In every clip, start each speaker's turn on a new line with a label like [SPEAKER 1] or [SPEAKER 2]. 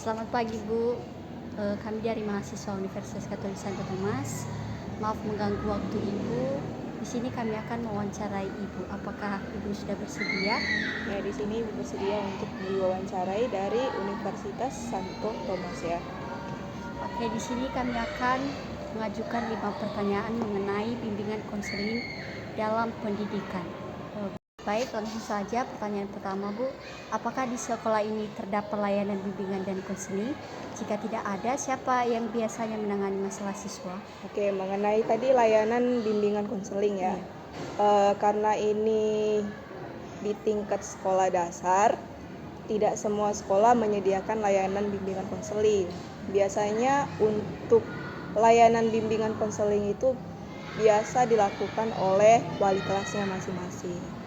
[SPEAKER 1] Selamat pagi Bu. Kami dari mahasiswa Universitas Katolik Santo Tomas. Maaf mengganggu waktu Ibu. Di sini kami akan mewawancarai Ibu. Apakah Ibu sudah bersedia?
[SPEAKER 2] Ya, di sini Ibu bersedia untuk diwawancarai dari Universitas Santo Tomas ya.
[SPEAKER 1] Oke, di sini kami akan mengajukan 5 pertanyaan mengenai bimbingan konseling dalam pendidikan. Baik, langsung saja pertanyaan pertama Bu. Apakah di sekolah ini terdapat layanan bimbingan dan konseling? Jika tidak ada, siapa yang biasanya menangani masalah siswa?
[SPEAKER 2] Oke, mengenai tadi layanan bimbingan konseling ya. Karena ini di tingkat sekolah dasar, tidak semua sekolah menyediakan layanan bimbingan konseling. Biasanya untuk layanan bimbingan konseling itu biasa dilakukan oleh wali kelasnya masing-masing.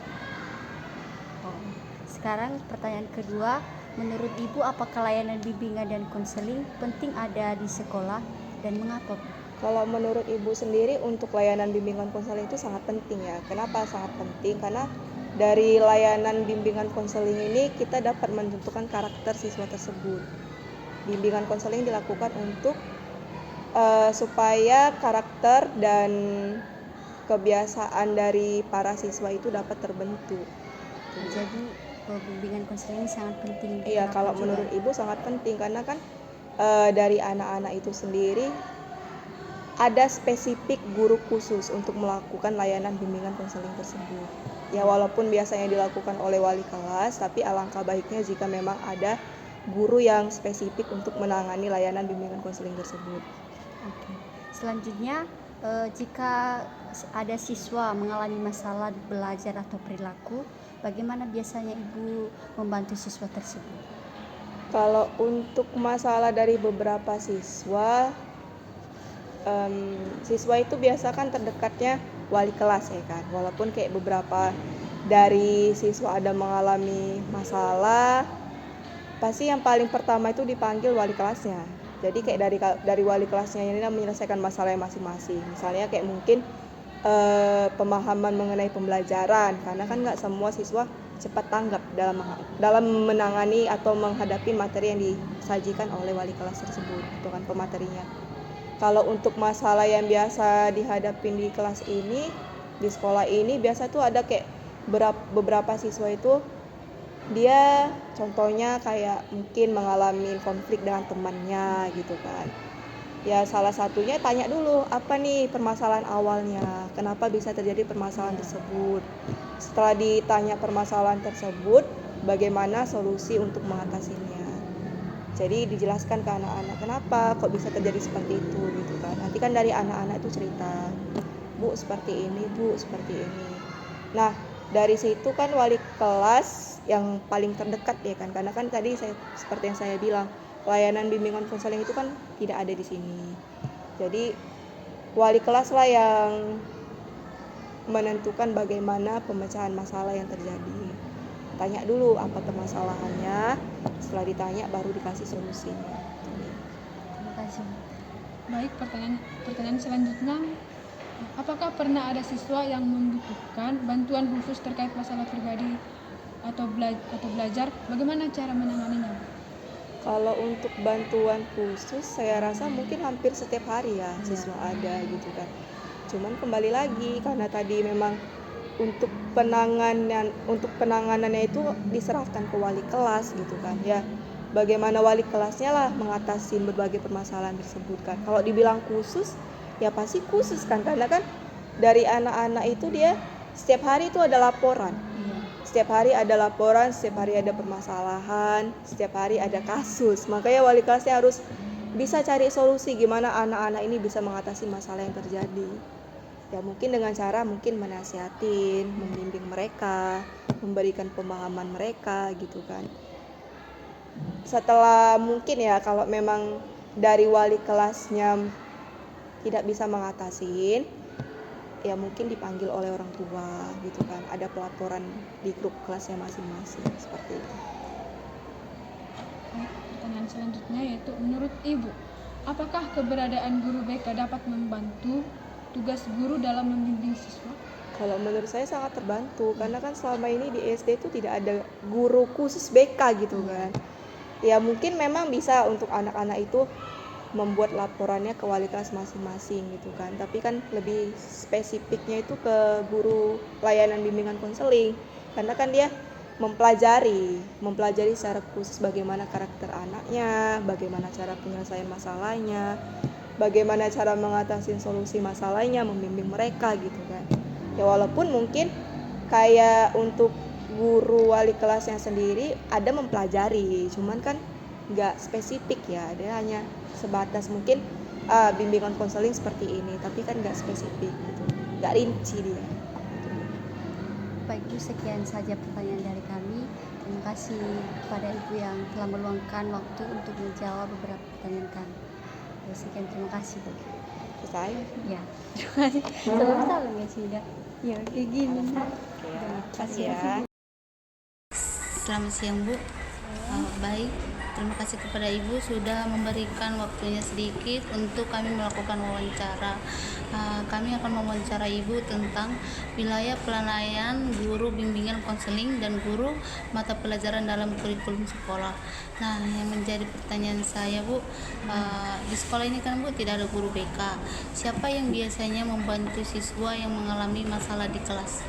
[SPEAKER 1] Sekarang pertanyaan kedua, menurut Ibu apakah layanan bimbingan dan konseling penting ada di sekolah dan mengapa?
[SPEAKER 2] Kalau menurut Ibu sendiri untuk layanan bimbingan konseling itu sangat penting ya. Kenapa sangat penting? Karena dari layanan bimbingan konseling ini kita dapat menentukan karakter siswa tersebut. Bimbingan konseling dilakukan untuk supaya karakter dan kebiasaan dari para siswa itu dapat terbentuk.
[SPEAKER 1] Jadi bimbingan konseling sangat penting.
[SPEAKER 2] Iya, kalau menurut Ibu sangat penting karena kan dari anak-anak itu sendiri ada spesifik guru khusus untuk melakukan layanan bimbingan konseling tersebut. Ya, walaupun biasanya dilakukan oleh wali kelas, tapi alangkah baiknya jika memang ada guru yang spesifik untuk menangani layanan bimbingan konseling tersebut.
[SPEAKER 1] Oke. Selanjutnya, jika ada siswa mengalami masalah belajar atau perilaku, bagaimana biasanya Ibu membantu siswa tersebut?
[SPEAKER 2] Kalau untuk masalah dari beberapa siswa, siswa itu biasa kan terdekatnya wali kelas ya kan. Walaupun kayak beberapa dari siswa ada mengalami masalah, pasti yang paling pertama itu dipanggil wali kelasnya. Jadi kayak dari wali kelasnya ini menyelesaikan masalah masing-masing. Misalnya kayak mungkin pemahaman mengenai pembelajaran, karena kan nggak semua siswa cepat tanggap dalam menangani atau menghadapi materi yang disajikan oleh wali kelas tersebut, itu kan pematerinya. Kalau untuk masalah yang biasa dihadapin di kelas ini, di sekolah ini biasa tuh ada kayak beberapa siswa itu dia contohnya kayak mungkin mengalami konflik dengan temannya gitu kan. Ya salah satunya tanya dulu apa nih permasalahan awalnya, kenapa bisa terjadi permasalahan tersebut. Setelah ditanya permasalahan tersebut, bagaimana solusi untuk mengatasinya. Jadi dijelaskan ke anak-anak kenapa kok bisa terjadi seperti itu gitu kan. Nanti kan dari anak-anak itu cerita, Bu seperti ini, Bu seperti ini. Nah dari situ kan wali kelas yang paling terdekat ya kan, karena kan tadi seperti yang saya bilang layanan bimbingan konseling itu kan tidak ada di sini. Jadi wali kelas lah yang menentukan bagaimana pemecahan masalah yang terjadi. Tanya dulu apa permasalahannya, setelah ditanya baru dikasih solusinya.
[SPEAKER 1] Terima kasih.
[SPEAKER 3] Baik, pertanyaan selanjutnya, apakah pernah ada siswa yang membutuhkan bantuan khusus terkait masalah pribadi atau belajar? Bagaimana cara menanganinya?
[SPEAKER 2] Kalau untuk bantuan khusus, saya rasa mungkin hampir setiap hari ya siswa ada gitu kan. Cuman kembali lagi karena tadi memang untuk penanganannya itu diserahkan ke wali kelas gitu kan ya. Bagaimana wali kelasnya lah mengatasi berbagai permasalahan tersebut kan. Kalau dibilang khusus ya pasti khusus kan, karena kan dari anak-anak itu dia setiap hari itu ada laporan. Setiap hari ada laporan, setiap hari ada permasalahan, setiap hari ada kasus. Makanya wali kelasnya harus bisa cari solusi gimana anak-anak ini bisa mengatasi masalah yang terjadi. Ya mungkin dengan cara menasihatin, membimbing mereka, memberikan pemahaman mereka gitu kan. Setelah mungkin ya kalau memang dari wali kelasnya tidak bisa mengatasin, ya mungkin dipanggil oleh orang tua gitu kan, ada pelaporan di grup kelasnya masing-masing seperti itu.
[SPEAKER 3] Pertanyaan selanjutnya yaitu, menurut Ibu, apakah keberadaan guru BK dapat membantu tugas guru dalam membimbing siswa?
[SPEAKER 2] Kalau menurut saya sangat terbantu, karena kan selama ini di SD itu tidak ada guru khusus BK gitu kan. Ya mungkin memang bisa untuk anak-anak itu membuat laporannya ke wali kelas masing-masing gitu kan, tapi kan lebih spesifiknya itu ke guru layanan bimbingan konseling, karena kan dia mempelajari secara khusus bagaimana karakter anaknya, bagaimana cara penyelesaian masalahnya, bagaimana cara mengatasi solusi masalahnya, membimbing mereka gitu kan. Ya walaupun mungkin kayak untuk guru wali kelasnya sendiri ada mempelajari, cuman kan nggak spesifik ya, dia hanya sebatas mungkin bimbingan konseling seperti ini, tapi kan nggak spesifik gitu, nggak rinci dia.
[SPEAKER 1] Baik Bu, sekian saja pertanyaan dari kami. Terima kasih kepada Ibu yang telah meluangkan waktu untuk menjawab beberapa pertanyaan kami. Sekian, terima kasih Bu.
[SPEAKER 2] Selesai?
[SPEAKER 1] Ya, terima kasih. Selamat salam ya sudah. Ya kayak gini.
[SPEAKER 2] Oke, ya. Kasih ya.
[SPEAKER 4] Selamat siang Bu. Baik, terima kasih kepada Ibu sudah memberikan waktunya sedikit untuk kami melakukan wawancara. Kami akan mewawancara Ibu tentang wilayah pelayanan guru bimbingan konseling dan guru mata pelajaran dalam kurikulum sekolah. Nah, yang menjadi pertanyaan saya Bu, di sekolah ini kan Bu tidak ada guru BK. Siapa yang biasanya membantu siswa yang mengalami masalah di kelas?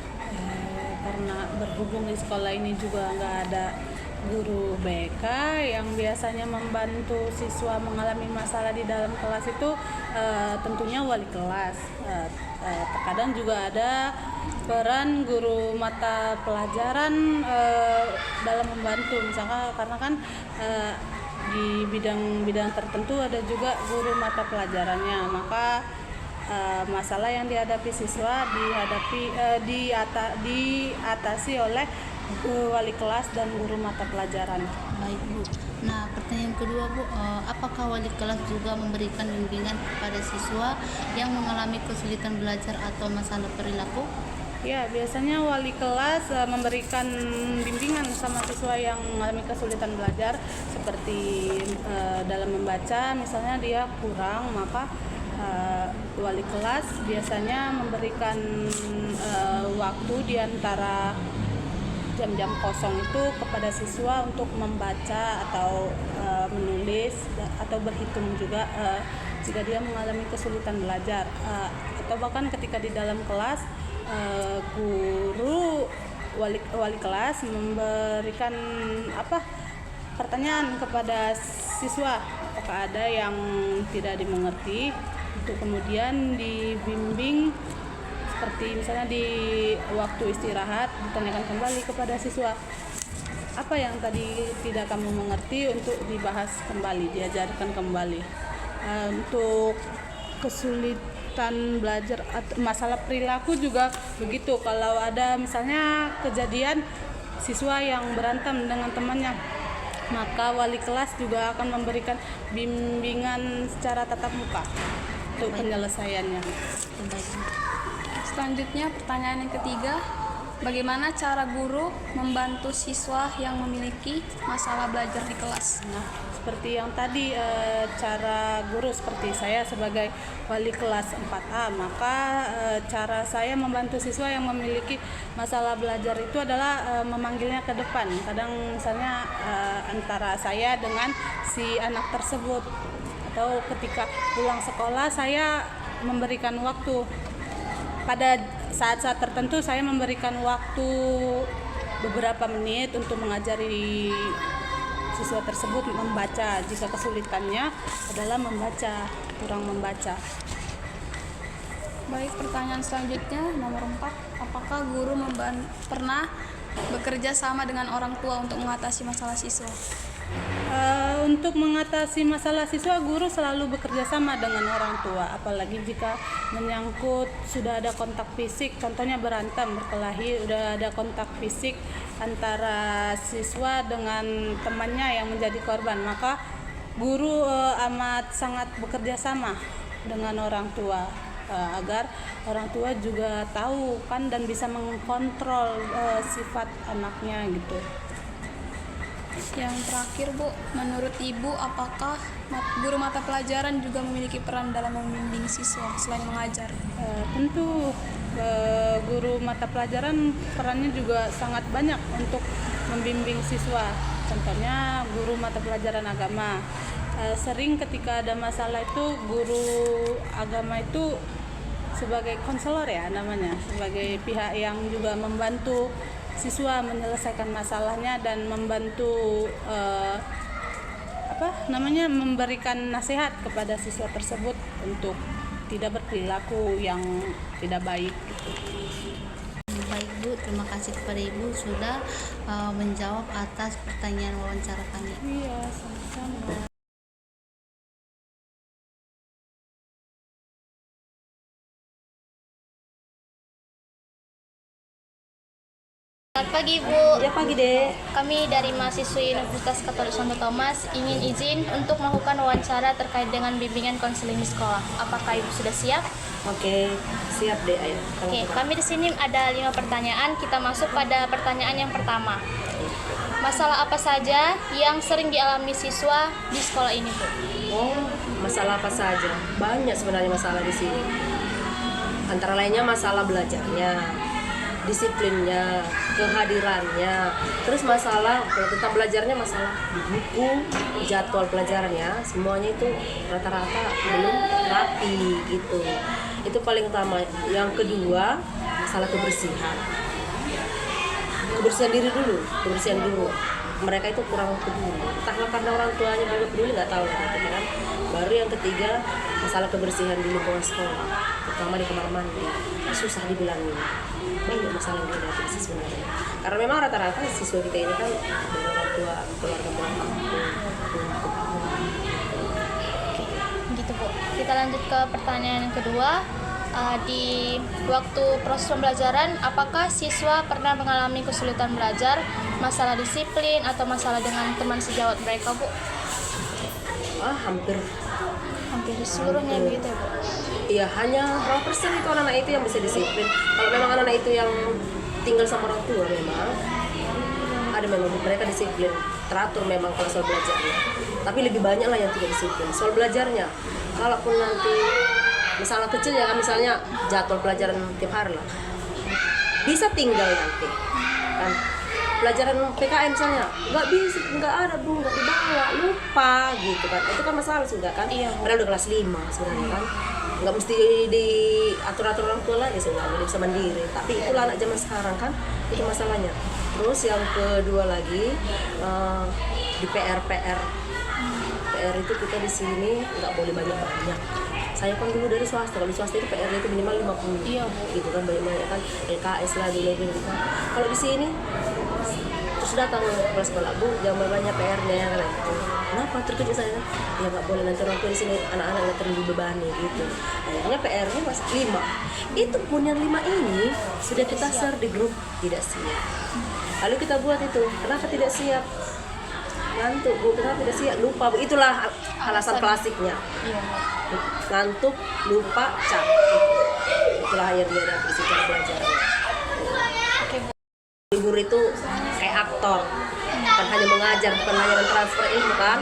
[SPEAKER 5] Karena berhubung di sekolah ini juga nggak ada guru BK yang biasanya membantu siswa mengalami masalah di dalam kelas itu tentunya wali kelas. Terkadang juga ada peran guru mata pelajaran dalam membantu, misalkan karena kan di bidang-bidang tertentu ada juga guru mata pelajarannya, maka masalah yang dihadapi siswa diatasi oleh wali kelas dan guru mata pelajaran.
[SPEAKER 4] Baik Bu. Nah, pertanyaan kedua Bu, apakah wali kelas juga memberikan bimbingan kepada siswa yang mengalami kesulitan belajar atau masalah perilaku?
[SPEAKER 5] Ya, biasanya wali kelas memberikan bimbingan sama siswa yang mengalami kesulitan belajar, seperti dalam membaca, misalnya dia kurang, maka wali kelas biasanya memberikan waktu di antara jam-jam kosong itu kepada siswa untuk membaca atau menulis atau berhitung juga jika dia mengalami kesulitan belajar, atau bahkan ketika di dalam kelas guru wali kelas memberikan pertanyaan kepada siswa apakah ada yang tidak dimengerti, untuk kemudian dibimbing, seperti misalnya di waktu istirahat ditanyakan kembali kepada siswa apa yang tadi tidak kamu mengerti untuk dibahas kembali, diajarkan kembali. Untuk kesulitan belajar atau masalah perilaku juga begitu, kalau ada misalnya kejadian siswa yang berantem dengan temannya, maka wali kelas juga akan memberikan bimbingan secara tatap muka untuk penyelesaiannya.
[SPEAKER 6] Selanjutnya pertanyaan yang ketiga, bagaimana cara guru membantu siswa yang memiliki masalah belajar di kelas?
[SPEAKER 5] Nah, seperti yang tadi cara guru seperti saya sebagai wali kelas 4A, maka cara saya membantu siswa yang memiliki masalah belajar itu adalah memanggilnya ke depan. Kadang misalnya antara saya dengan si anak tersebut, atau ketika pulang sekolah saya memberikan waktu. Pada saat-saat tertentu saya memberikan waktu beberapa menit untuk mengajari siswa tersebut membaca jika kesulitannya adalah membaca, kurang membaca.
[SPEAKER 6] Baik, pertanyaan selanjutnya nomor 4, apakah guru pernah bekerja sama dengan orang tua untuk mengatasi masalah siswa?
[SPEAKER 5] Untuk mengatasi masalah siswa, guru selalu bekerja sama dengan orang tua, apalagi jika menyangkut sudah ada kontak fisik, contohnya berantem, berkelahi, udah ada kontak fisik antara siswa dengan temannya yang menjadi korban, maka guru amat sangat bekerja sama dengan orang tua agar orang tua juga tahu kan dan bisa mengkontrol sifat anaknya gitu.
[SPEAKER 6] Yang terakhir Bu, menurut Ibu apakah guru mata pelajaran juga memiliki peran dalam membimbing siswa selain mengajar?
[SPEAKER 5] Tentu guru mata pelajaran perannya juga sangat banyak untuk membimbing siswa. Contohnya guru mata pelajaran agama. Sering ketika ada masalah itu guru agama itu sebagai konselor ya namanya, sebagai pihak yang juga membantu siswa menyelesaikan masalahnya dan membantu memberikan nasihat kepada siswa tersebut untuk tidak berperilaku yang tidak baik gitu.
[SPEAKER 4] Baik Bu, terima kasih kepada Ibu sudah menjawab atas pertanyaan wawancara kami.
[SPEAKER 5] Iya, sama-sama.
[SPEAKER 1] Selamat pagi Bu.
[SPEAKER 7] Ya pagi deh.
[SPEAKER 1] Kami dari mahasiswi Universitas Katolik Santo Thomas ingin izin untuk melakukan wawancara terkait dengan bimbingan konseling di sekolah. Apakah Ibu sudah siap?
[SPEAKER 7] Oke, siap deh ayo.
[SPEAKER 1] Oke, kami di sini ada 5 pertanyaan. Kita masuk pada pertanyaan yang pertama. Masalah apa saja yang sering dialami siswa di sekolah ini, Bu?
[SPEAKER 7] Oh, masalah apa saja? Banyak sebenarnya masalah di sini. Antara lainnya masalah belajarnya, disiplinnya, kehadirannya, terus masalah kalau tentang belajarnya masalah di buku, jadwal pelajarannya, semuanya itu rata-rata belum rapi gitu. Itu paling utama. Yang kedua masalah kebersihan diri dulu, kebersihan dulu. Mereka itu kurang peduli, entahlah karena orang tuanya juga peduli, nggak tahu gitu kan. Baru yang ketiga masalah kebersihan di lingkungan sekolah, terutama di kamar mandi, susah dibilangin. Banyak masalah yang dihadapi sih sebenarnya. Karena memang rata-rata siswa kita ini kan dari orang tua, keluarga kampung.
[SPEAKER 1] Gitu Bu. Kita lanjut ke pertanyaan yang kedua. Di waktu proses pembelajaran, apakah siswa pernah mengalami kesulitan belajar, masalah disiplin, atau masalah dengan teman sejawat mereka, Bu?
[SPEAKER 7] Hampir
[SPEAKER 1] Seluruhnya begitu ya, Bu?
[SPEAKER 7] Iya, hanya berapa persen itu anak-anak itu yang bisa disiplin. Kalau memang anak-anak itu yang tinggal sama orang tua memang ada, memang mereka disiplin, teratur memang kalau soal belajarnya. Tapi lebih banyak lah yang tidak disiplin soal belajarnya. Kalaupun nanti masalah kecil ya kan, misalnya jadwal pelajaran tiap hari lah, bisa tinggal nanti kan. Pelajaran PKN misalnya nggak bisa, nggak ada Bu, nggak dibawa, lupa gitu kan. Itu kan masalah sudah kan. Padahal udah kelas 5 sebenarnya kan, nggak mesti diatur-atur orang tua lagi sebenarnya, bisa mandiri. Tapi itulah anak zaman sekarang kan, itu masalahnya. Terus yang kedua lagi di PR itu kita di sini nggak boleh banyak. Saya kan dulu dari swasta, kalau di swasta itu PR itu minimal 50 gitu kan, banyak kan LKS lah dulu gitu kan. Kalau di sini terus datang kepala sekolah, Bu jangan banyak PR-nya ya kan. Kenapa? Terkejut saya kan, ya nggak boleh, nanti orang tua di sini anak-anak nggak terlalu bebani gitu. Akhirnya PR-nya masih 5. Itu pun yang 5 ini sudah kita share di grup, tidak siap. Lalu kita buat itu, kenapa tidak siap? Ngantuk Bu, kenapa tidak siap? Lupa Bu, itulah alasan klasiknya. Ngantuk, lupa, capek. Itulah yang dia ada di situ belajarnya. Guru itu kayak aktor, bukan hanya mengajar, bukan hanya mentransfer ilmu kan.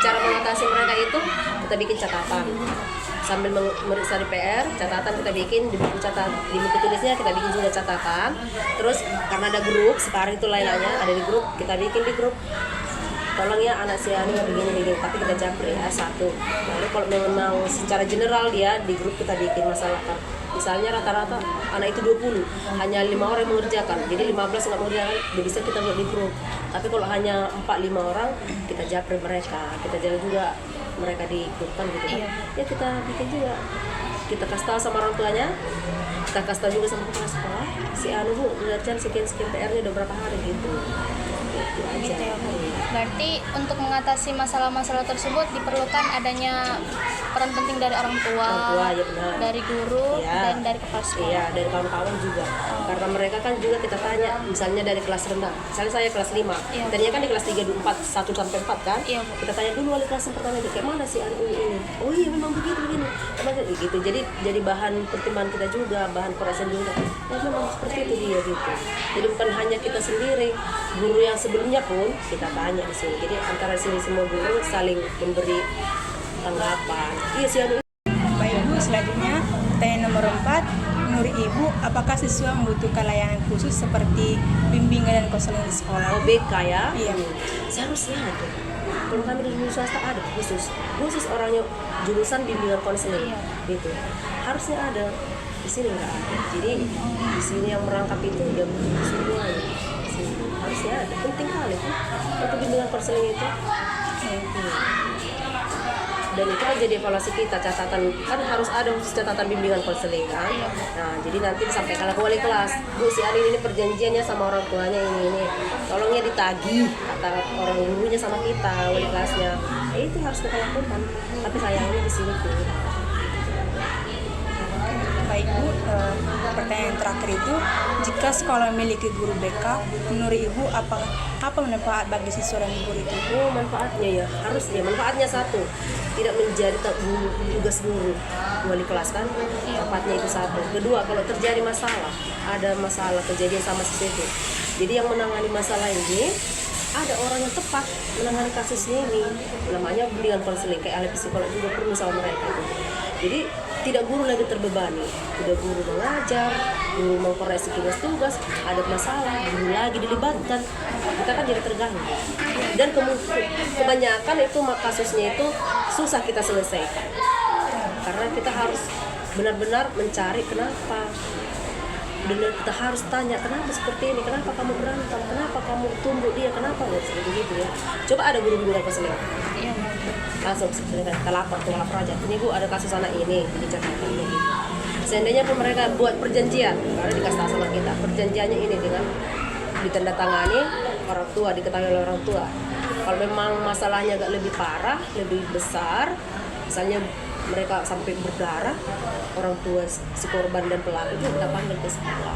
[SPEAKER 7] Cara mengatasi mereka itu kita bikin catatan sambil memeriksa di PR, catatan kita bikin di buku di buku tulisnya kita bikin juga catatan. Terus karena ada grup sekarang itu lainnya ada di grup, kita bikin di grup, tolong ya anak saya ini begini, tapi kita japri satu. Lalu kalau memang secara general dia di grup kita bikin masalah kan. Misalnya rata-rata anak itu 20, hanya 5 orang yang mengerjakan, jadi 15 nggak mengerjakan, bisa kita buat di grup. Tapi kalau hanya 4-5 orang, kita japri mereka, kita jalan juga mereka di grup kan gitu kan. Ya kita bikin juga, kita kasih tahu sama orang tuanya, kita kasih tahu juga sama kepala sekolah, si Anu Bu, belajar sekian PR-nya udah berapa hari gitu. Itu aja.
[SPEAKER 1] Gitu ya, Bu. Berarti untuk mengatasi masalah-masalah tersebut diperlukan adanya peran penting dari orang tua,
[SPEAKER 7] ya benar.
[SPEAKER 1] Dari guru,
[SPEAKER 7] Ya.
[SPEAKER 1] dan dari kepala sekolah.
[SPEAKER 7] Iya, dari kawan-kawan juga. Karena mereka kan juga kita tanya, misalnya dari kelas rendah. Misalnya saya kelas 5. Tadinya kan di kelas 3, 4, 1 sampai 4 kan.
[SPEAKER 1] Iya, Bu.
[SPEAKER 7] Kita tanya dulu wali kelas yang pertama itu kayak mana sih anak ini? Oh iya memang begini. Gitu. Jadi bahan pertimbangan kita juga, bahan koreksi juga. Ya memang seperti itu dia gitu. Jadi bukan hanya kita sendiri, guru yang sebelumnya pun kita tanya di sini. Jadi antara sini semua guru saling memberi tanggapan. Iya sih Anu.
[SPEAKER 8] Baik Bu, selanjutnya pertanyaan nomor 4, menurut Ibu, apakah siswa membutuhkan layanan khusus seperti bimbingan dan konseling di sekolah?
[SPEAKER 7] OBK ya.
[SPEAKER 8] Iya.
[SPEAKER 7] Seharusnya ada. Kalau kami di swasta ada khusus orangnya jurusan bimbingan konseling gitu. Harusnya ada. Di sini nggak ada. Jadi di sini yang merangkap itu udah semuanya. Di sini. Harusnya ada. Penting kali kan untuk bimbingan konseling itu. Dan itu kan jadi evaluasi kita, catatan kan harus ada khusus catatan bimbingan konseling kan. Nah jadi nanti disampaikan ke wali kelas, Bu si Alin ini perjanjiannya sama orang tuanya ini tolongnya ditagih kata orang gurunya sama kita wali kelasnya. Itu harus kita lakukan, tapi sayangnya di sini tuh.
[SPEAKER 8] Baik Bu, pertanyaan terakhir itu, jika sekolah memiliki guru BK, menurut Ibu apa manfaat bagi siswa dan guru itu?
[SPEAKER 7] Oh manfaatnya ya, harusnya manfaatnya satu, tidak menjadi tugas guru wali kelas kan, manfaatnya itu satu. Kedua, kalau terjadi masalah, ada masalah kejadian sama siswa itu, jadi yang menangani masalah ini ada orang yang tepat menangani kasusnya ini, namanya bimbingan konseling, kayak ahli psikolog juga perlu sama mereka itu. Jadi tidak guru lagi terbebani, tidak guru mengajar, guru mengkoreksi tugas, ada masalah, guru lagi dilibatkan, kita kan jadi terganggu. Dan kebanyakan itu kasusnya itu susah kita selesaikan, karena kita harus benar-benar mencari kenapa. Benar kita harus tanya kenapa seperti ini, kenapa kamu berantem, kenapa kamu tumbuk dia, kenapa nggak seperti gitu ya. Coba ada guru bimbingan konseling, langsung kita lapor aja, ini Bu ada kasus anak ini dicatatkan gitu. Seandainya pun mereka buat perjanjian, baru dikasih tahu sama kita perjanjiannya ini dengan ditandatangani orang tua, diketahui oleh orang tua. Kalau memang masalahnya agak lebih parah, lebih besar, misalnya mereka sampai berdarah, orang tua si korban dan pelaku itu kita panggil ke sekolah.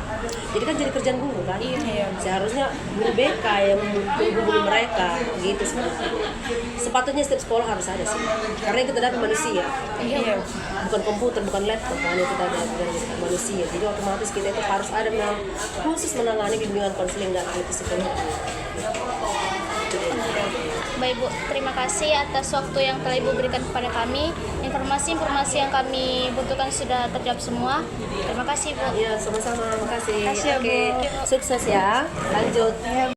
[SPEAKER 7] Jadi kan jadi kerjaan guru kan. Seharusnya guru BK yang menghubungi mereka gitu seperti itu. Sepatutnya setiap sekolah harus ada sih. Karena kita datang manusia. Bukan komputer, bukan laptop, hanya kita datang manusia. Jadi otomatis kita itu harus ada yang khusus menangani bimbingan konseling dan ahli psikologi.
[SPEAKER 9] Baik Bu, terima kasih atas waktu yang telah Ibu berikan kepada kami. Informasi-informasi yang kami butuhkan sudah terjawab semua. Terima kasih Bu.
[SPEAKER 7] Iya, sama-sama. Terima kasih.
[SPEAKER 8] Terima kasih ya, Bu.
[SPEAKER 7] Oke, sukses ya. Lanjut.